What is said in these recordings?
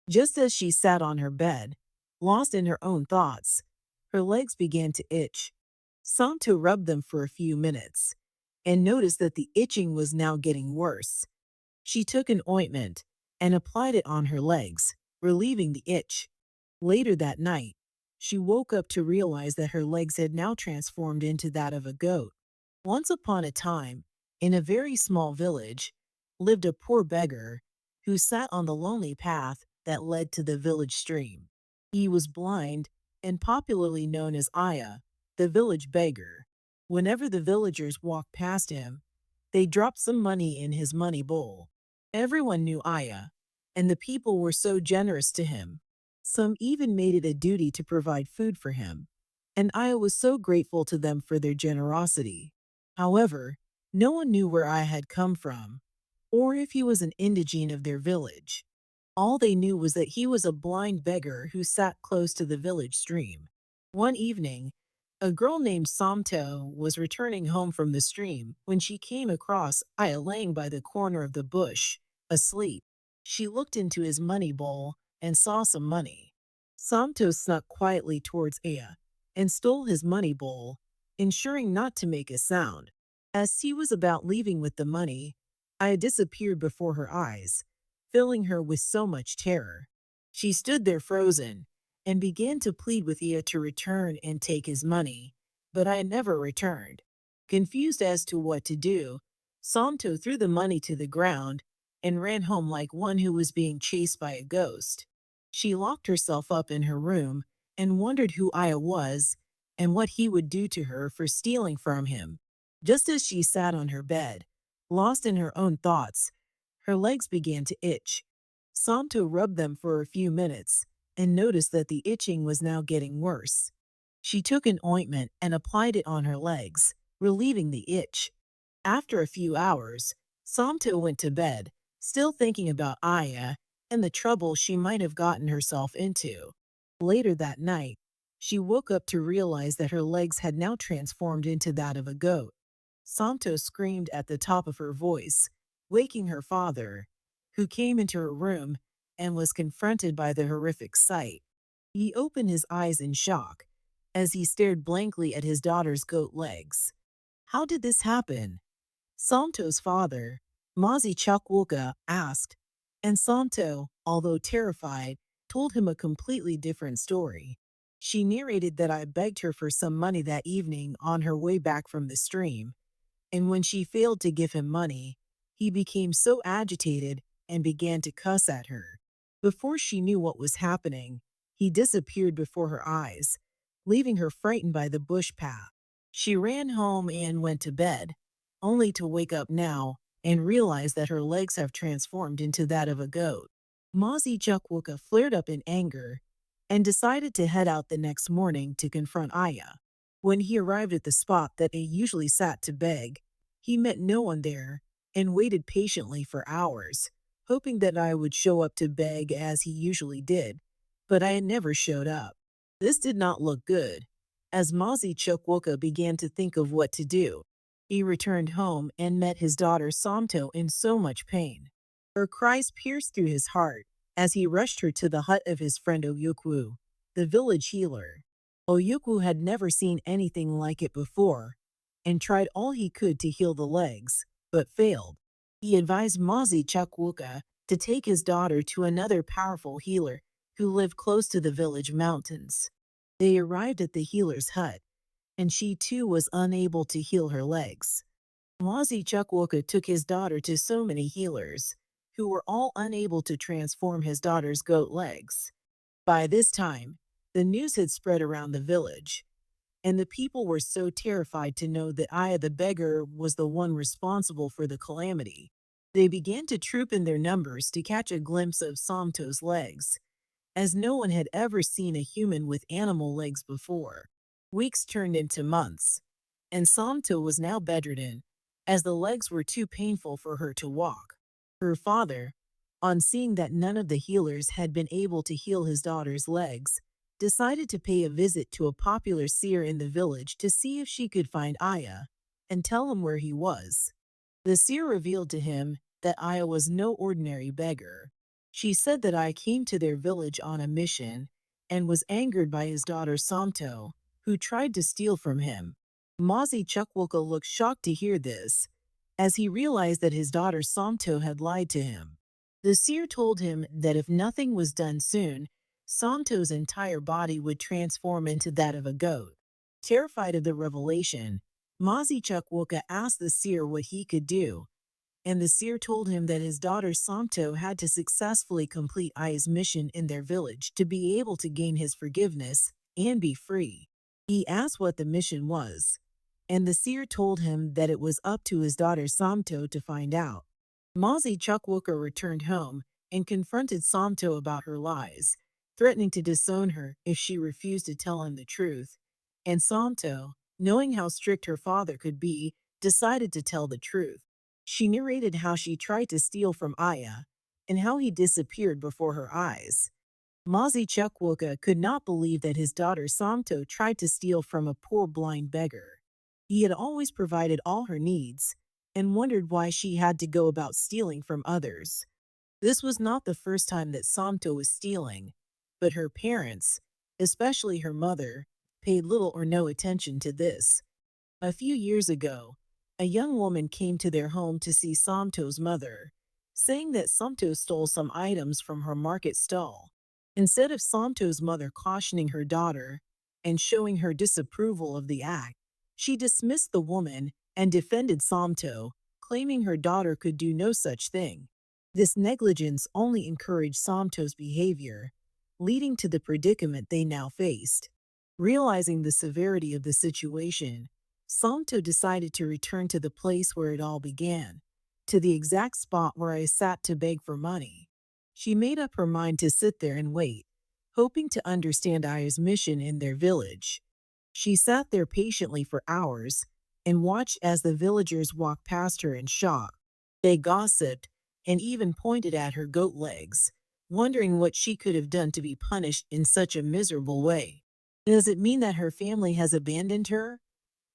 Just as she sat on her bed, lost in her own thoughts, her legs began to itch. Santo rubbed them for a few minutes and noticed that the itching was now getting worse. She took an ointment and applied it on her legs, relieving the itch. Later that night, she woke up to realize that her legs had now transformed into that of a goat. Once upon a time, in a very small village, lived a poor beggar who sat on the lonely path that led to the village stream. He was blind and popularly known as Aya, the village beggar. Whenever the villagers walked past him, they dropped some money in his money bowl. Everyone knew Aya, and the people were so generous to him. Some even made it a duty to provide food for him, and Aya was so grateful to them for their generosity. However, no one knew where Aya had come from, or if he was an indigene of their village. All they knew was that he was a blind beggar who sat close to the village stream. One evening, a girl named Samto was returning home from the stream when she came across Aya laying by the corner of the bush, asleep. She looked into his money bowl and saw some money. Samto snuck quietly towards Aya and stole his money bowl, ensuring not to make a sound. As he was about leaving with the money, Aya disappeared before her eyes, filling her with so much terror. She stood there frozen and began to plead with Aya to return and take his money, but Aya never returned. Confused as to what to do, Samto threw the money to the ground and ran home like one who was being chased by a ghost. She locked herself up in her room and wondered who Aya was and what he would do to her for stealing from him. Just as she sat on her bed, lost in her own thoughts, her legs began to itch. Santo rubbed them for a few minutes and noticed that the itching was now getting worse. She took an ointment and applied it on her legs, relieving the itch. After a few hours, Santo went to bed, still thinking about Aya and the trouble she might have gotten herself into. Later that night, she woke up to realize that her legs had now transformed into that of a goat. Santo screamed at the top of her voice, waking her father, who came into her room and was confronted by the horrific sight. He opened his eyes in shock as he stared blankly at his daughter's goat legs. How did this happen? Santo's father, Mazi Chakwuka, asked, and Santo, although terrified, told him a completely different story. She narrated that I begged her for some money that evening on her way back from the stream, and when she failed to give him money, he became so agitated and began to cuss at her. Before she knew what was happening, he disappeared before her eyes, leaving her frightened by the bush path. She ran home and went to bed, only to wake up now and realize that her legs have transformed into that of a goat. Mazi Chukwuka flared up in anger and decided to head out the next morning to confront Aya. When he arrived at the spot that they usually sat to beg, he met no one there and waited patiently for hours, hoping that I would show up to beg as he usually did, but I never showed up. This did not look good, as Mazi Chukwuka began to think of what to do. He returned home and met his daughter Samto in so much pain. Her cries pierced through his heart as he rushed her to the hut of his friend Oyukwu, the village healer. Oyukwu had never seen anything like it before and tried all he could to heal the legs, but failed. He advised Mazi Chakwuka to take his daughter to another powerful healer who lived close to the village mountains. They arrived at the healer's hut, and she too was unable to heal her legs. Mazi Chukwuka took his daughter to so many healers, who were all unable to transform his daughter's goat legs. By this time, the news had spread around the village, and the people were so terrified to know that Aya the beggar was the one responsible for the calamity. They began to troop in their numbers to catch a glimpse of Samto's legs, as no one had ever seen a human with animal legs before. Weeks turned into months, and Samto was now bedridden, as the legs were too painful for her to walk. Her father, on seeing that none of the healers had been able to heal his daughter's legs, decided to pay a visit to a popular seer in the village to see if she could find Aya and tell him where he was. The seer revealed to him that Aya was no ordinary beggar. She said that I came to their village on a mission and was angered by his daughter Samto, who tried to steal from him. Mazi Chukwuka looked shocked to hear this, as he realized that his daughter Samto had lied to him. The seer told him that if nothing was done soon, Samto's entire body would transform into that of a goat. Terrified of the revelation, Mazi Chukwuka asked the seer what he could do, and the seer told him that his daughter Samto had to successfully complete Aya's mission in their village to be able to gain his forgiveness and be free. He asked what the mission was, and the seer told him that it was up to his daughter Samto to find out. Mazi Chukwuka returned home and confronted Samto about her lies, threatening to disown her if she refused to tell him the truth. And Samto, knowing how strict her father could be, decided to tell the truth. She narrated how she tried to steal from Aya and how he disappeared before her eyes. Mazi Chukwuka could not believe that his daughter Samto tried to steal from a poor blind beggar. He had always provided all her needs and wondered why she had to go about stealing from others. This was not the first time that Samto was stealing, but her parents, especially her mother, paid little or no attention to this. A few years ago, a young woman came to their home to see Samto's mother, saying that Samto stole some items from her market stall. Instead of Samto's mother cautioning her daughter and showing her disapproval of the act, she dismissed the woman and defended Samto, claiming her daughter could do no such thing. This negligence only encouraged Samto's behavior, leading to the predicament they now faced. Realizing the severity of the situation, Samto decided to return to the place where it all began, to the exact spot where I sat to beg for money. She made up her mind to sit there and wait, hoping to understand Aya's mission in their village. She sat there patiently for hours and watched as the villagers walked past her in shock. They gossiped and even pointed at her goat legs, wondering what she could have done to be punished in such a miserable way. Does it mean that her family has abandoned her?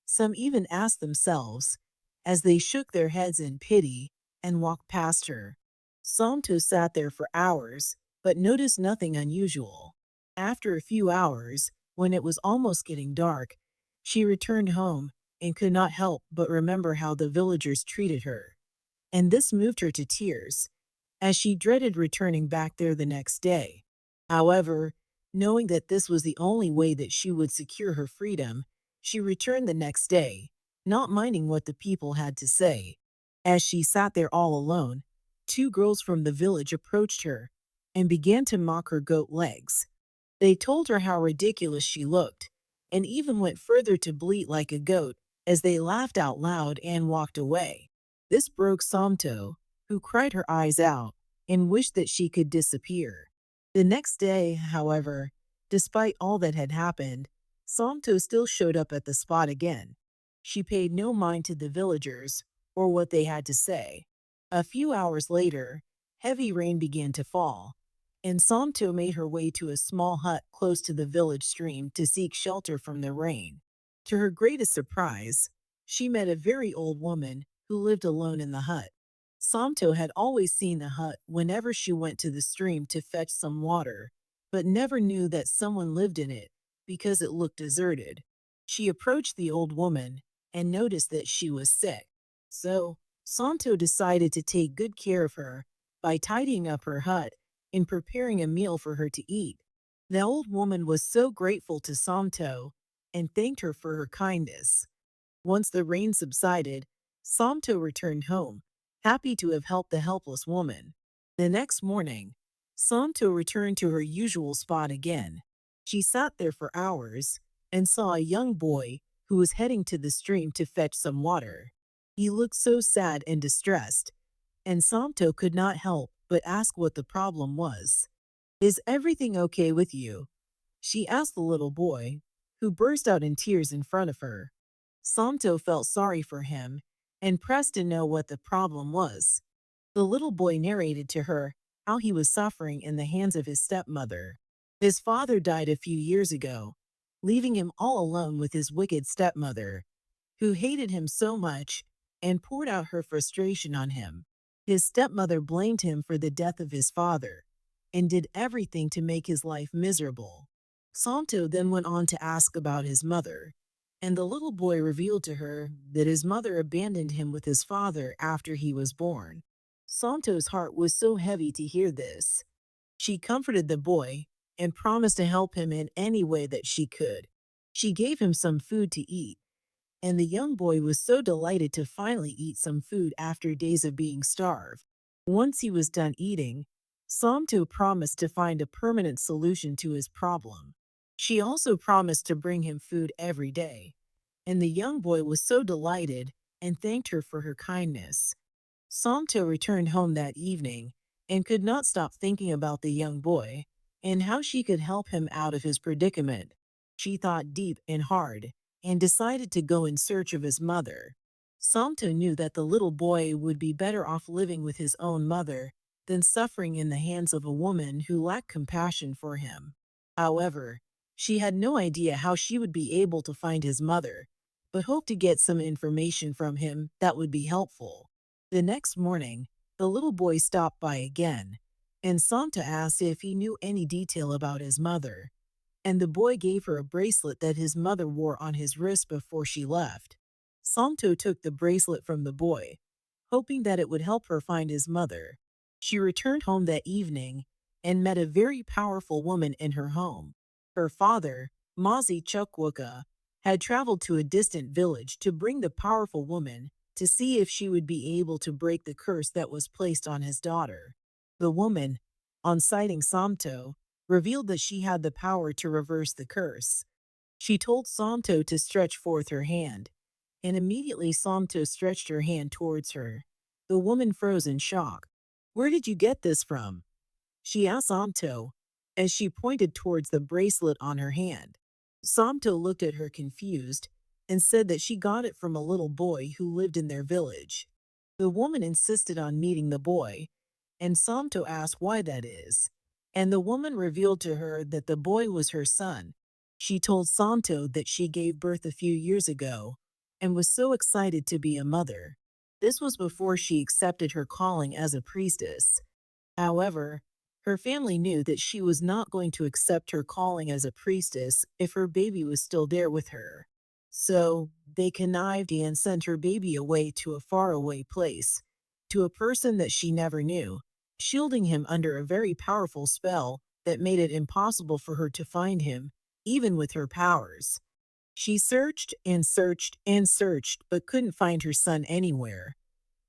Some even asked themselves, as they shook their heads in pity and walked past her. Samto sat there for hours, but noticed nothing unusual. After a few hours, when it was almost getting dark, she returned home and could not help but remember how the villagers treated her. And this moved her to tears, as she dreaded returning back there the next day. However, knowing that this was the only way that she would secure her freedom, she returned the next day, not minding what the people had to say. As she sat there all alone, two girls from the village approached her and began to mock her goat legs. They told her how ridiculous she looked, and even went further to bleat like a goat as they laughed out loud and walked away. This broke Samto, who cried her eyes out and wished that she could disappear. The next day, however, despite all that had happened, Samto still showed up at the spot again. She paid no mind to the villagers or what they had to say. A few hours later, heavy rain began to fall, and Samto made her way to a small hut close to the village stream to seek shelter from the rain. To her greatest surprise, she met a very old woman who lived alone in the hut. Samto had always seen the hut whenever she went to the stream to fetch some water, but never knew that someone lived in it because it looked deserted. She approached the old woman and noticed that she was sick. So, Samto decided to take good care of her by tidying up her hut and preparing a meal for her to eat. The old woman was so grateful to Samto and thanked her for her kindness. Once the rain subsided, Samto returned home, happy to have helped the helpless woman. The next morning, Samto returned to her usual spot again. She sat there for hours and saw a young boy who was heading to the stream to fetch some water. He looked so sad and distressed, and Samto could not help but ask what the problem was. "Is everything okay with you?" she asked the little boy, who burst out in tears in front of her. Samto felt sorry for him and pressed to know what the problem was. The little boy narrated to her how he was suffering in the hands of his stepmother. His father died a few years ago, leaving him all alone with his wicked stepmother, who hated him so much and poured out her frustration on him. His stepmother blamed him for the death of his father, and did everything to make his life miserable. Santo then went on to ask about his mother, and the little boy revealed to her that his mother abandoned him with his father after he was born. Santo's heart was so heavy to hear this. She comforted the boy and promised to help him in any way that she could. She gave him some food to eat, and the young boy was so delighted to finally eat some food after days of being starved. Once he was done eating, Samto promised to find a permanent solution to his problem. She also promised to bring him food every day, and the young boy was so delighted and thanked her for her kindness. Samto returned home that evening and could not stop thinking about the young boy and how she could help him out of his predicament. She thought deep and hard and decided to go in search of his mother. Samto knew that the little boy would be better off living with his own mother than suffering in the hands of a woman who lacked compassion for him. However, she had no idea how she would be able to find his mother, but hoped to get some information from him that would be helpful. The next morning, the little boy stopped by again, and Santa asked if he knew any detail about his mother, and the boy gave her a bracelet that his mother wore on his wrist before she left. Santo took the bracelet from the boy, hoping that it would help her find his mother. She returned home that evening and met a very powerful woman in her home. Her father, Mazi Chukwuka, had traveled to a distant village to bring the powerful woman to see if she would be able to break the curse that was placed on his daughter. The woman, on sighting Samto, revealed that she had the power to reverse the curse. She told Samto to stretch forth her hand, and immediately Samto stretched her hand towards her. The woman froze in shock. "Where did you get this from?" she asked Samto, as she pointed towards the bracelet on her hand. Samto looked at her confused and said that she got it from a little boy who lived in their village. The woman insisted on meeting the boy, and Samto asked why that is, and the woman revealed to her that the boy was her son. She told Santo that she gave birth a few years ago and was so excited to be a mother. This was before she accepted her calling as a priestess. However, her family knew that she was not going to accept her calling as a priestess if her baby was still there with her. So they connived and sent her baby away to a faraway place, to a person that she never knew, shielding him under a very powerful spell that made it impossible for her to find him, even with her powers. She searched and searched and searched, but couldn't find her son anywhere,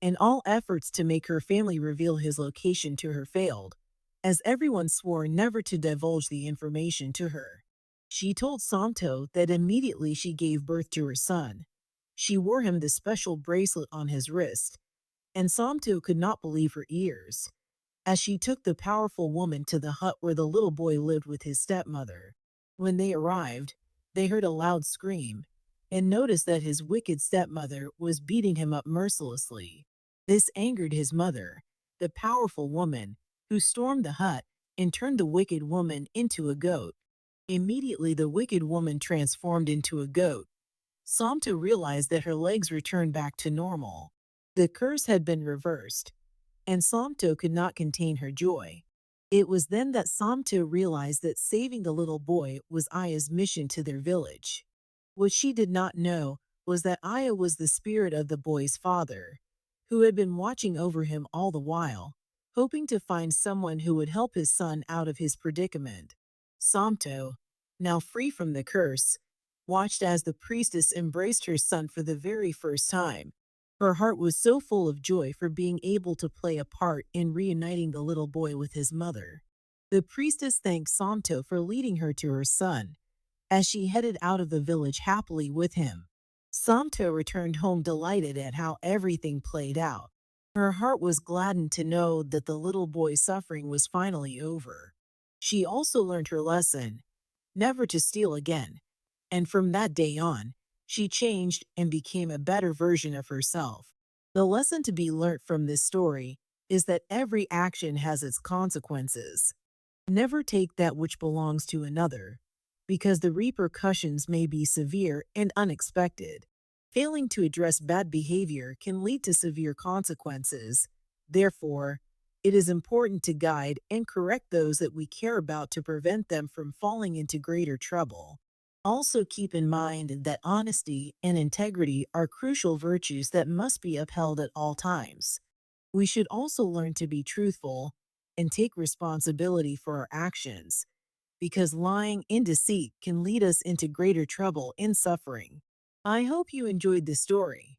and all efforts to make her family reveal his location to her failed, as everyone swore never to divulge the information to her. She told Santo that immediately she gave birth to her son, she wore him the special bracelet on his wrist, and Santo could not believe her ears, as she took the powerful woman to the hut where the little boy lived with his stepmother. When they arrived, they heard a loud scream and noticed that his wicked stepmother was beating him up mercilessly. This angered his mother, the powerful woman, who stormed the hut and turned the wicked woman into a goat. Immediately, the wicked woman transformed into a goat. Samto realized that her legs returned back to normal. The curse had been reversed, and Samto could not contain her joy. It was then that Samto realized that saving the little boy was Aya's mission to their village. What she did not know was that Aya was the spirit of the boy's father, who had been watching over him all the while, hoping to find someone who would help his son out of his predicament. Samto, now free from the curse, watched as the priestess embraced her son for the very first time. Her heart was so full of joy for being able to play a part in reuniting the little boy with his mother. The priestess thanked Santo for leading her to her son, as she headed out of the village happily with him. Santo returned home delighted at how everything played out. Her heart was gladdened to know that the little boy's suffering was finally over. She also learned her lesson, never to steal again, and from that day on, she changed and became a better version of herself. The lesson to be learnt from this story is that every action has its consequences. Never take that which belongs to another, because the repercussions may be severe and unexpected. Failing to address bad behavior can lead to severe consequences. Therefore, It is important to guide and correct those that we care about to prevent them from falling into greater trouble. Also, keep in mind that honesty and integrity are crucial virtues that must be upheld at all times. We should also learn to be truthful and take responsibility for our actions, because lying and deceit can lead us into greater trouble and suffering. I hope you enjoyed the story.